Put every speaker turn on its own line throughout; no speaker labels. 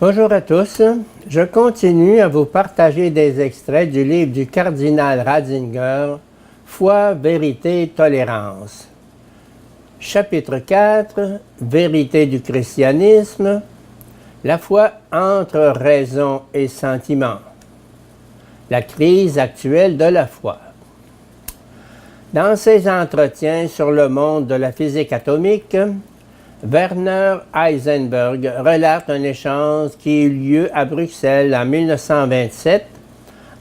Bonjour à tous. Je continue à vous partager des extraits du livre du cardinal Ratzinger, Foi, vérité, tolérance. Chapitre 4, Vérité du christianisme, la foi entre raison et sentiment. La crise actuelle de la foi. Dans ses entretiens sur le monde de la physique atomique, Werner Heisenberg relate un échange qui eut lieu à Bruxelles en 1927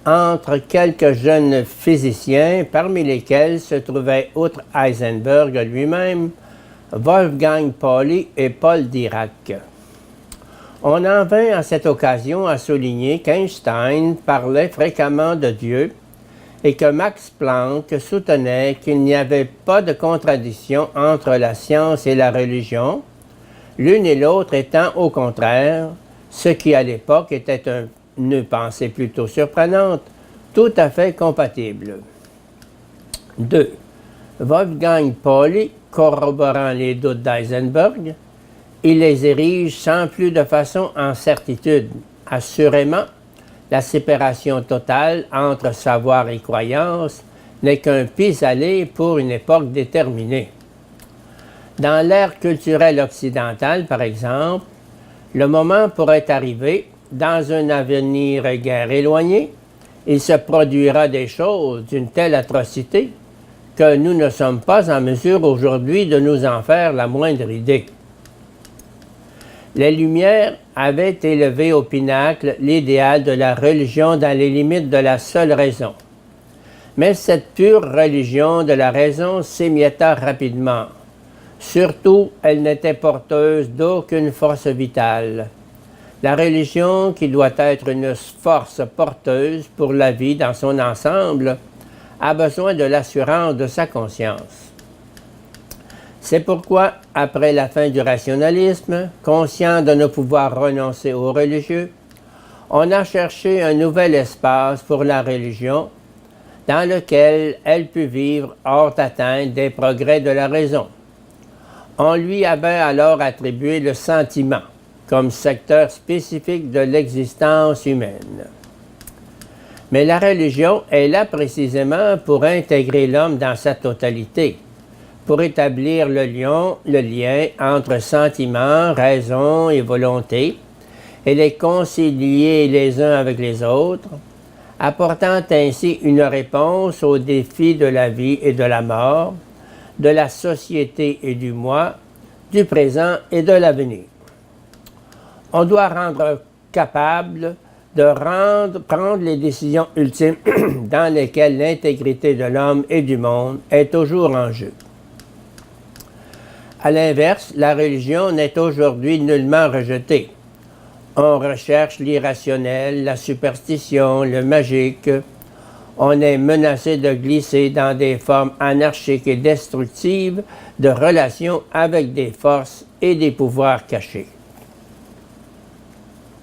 entre quelques jeunes physiciens, parmi lesquels se trouvaient, outre Heisenberg lui-même, Wolfgang Pauli et Paul Dirac. On en vint à cette occasion à souligner qu'Einstein parlait fréquemment de Dieu et que Max Planck soutenait qu'il n'y avait pas de contradiction entre la science et la religion, l'une et l'autre étant au contraire, ce qui à l'époque était une pensée plutôt surprenante, tout à fait compatible. 2. Wolfgang Pauli, corroborant les doutes d'Heisenberg, il les érige sans plus de façon en certitude. Assurément, la séparation totale entre savoir et croyance n'est qu'un pis-aller pour une époque déterminée. Dans l'ère culturelle occidentale, par exemple, le moment pourrait arriver, dans un avenir guère éloigné, il se produira des choses d'une telle atrocité que nous ne sommes pas en mesure aujourd'hui de nous en faire la moindre idée. Les Lumières avaient élevé au pinacle l'idéal de la religion dans les limites de la seule raison. Mais cette pure religion de la raison s'émietta rapidement. Surtout, elle n'était porteuse d'aucune force vitale. La religion, qui doit être une force porteuse pour la vie dans son ensemble, a besoin de l'assurance de sa conscience. C'est pourquoi, après la fin du rationalisme, conscient de ne pouvoir renoncer aux religieux, on a cherché un nouvel espace pour la religion dans lequel elle put vivre hors d'atteinte des progrès de la raison. On lui avait alors attribué le sentiment comme secteur spécifique de l'existence humaine. Mais la religion est là précisément pour intégrer l'homme dans sa totalité, pour établir le lien entre sentiment, raison et volonté, et les concilier les uns avec les autres, apportant ainsi une réponse aux défis de la vie et de la mort, de la société et du moi, du présent et de l'avenir. On doit rendre capable de prendre les décisions ultimes dans lesquelles l'intégrité de l'homme et du monde est toujours en jeu. À l'inverse, la religion n'est aujourd'hui nullement rejetée. On recherche l'irrationnel, la superstition, le magique. On est menacé de glisser dans des formes anarchiques et destructives de relations avec des forces et des pouvoirs cachés.